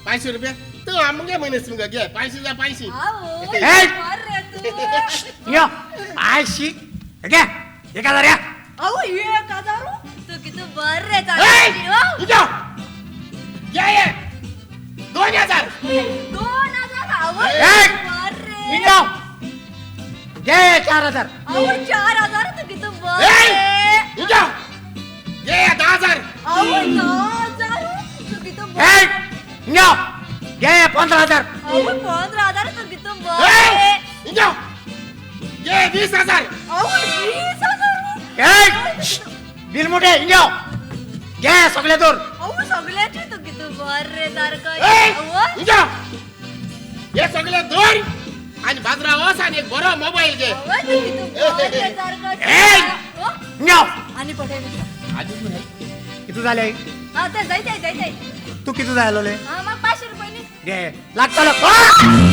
500 रुपये तू आमगे म्हणेस मग घे 500 अहो, ए! बरं तू. यो 80 घ्या 1000 या अहो, 1000. तू किती बरं रे ए! चालू हो. इथं. ये 2000 2000. अहो, ए! बरं रे. यो घे 4000 अहो, 4000. तू किती बरं ए! रे. इथं. ये 10,000 अहो, 10,000. तू किती बरं ए! रे. यो घे 15000 अहो, 15,000. तू किती बरं ए! रे. इथं. ये 20,000 अहो, 20,000. ए बिल मोठे यो घे सगळे दूर अहो, सगळ्याची तू किती बरं रे सारखं. ए! अहो, इथं. हे सगळे दोन आणि बाजरावास आणि एक बरो मोबाईल घे अहो, तू किती बरं रे सारखं. ए! हो? यो आणि पटेल. आधी तू हे. किती झाले हा, ते जायचंय. तू किती झालो ले हा, मग 500 रुपये घे लागतं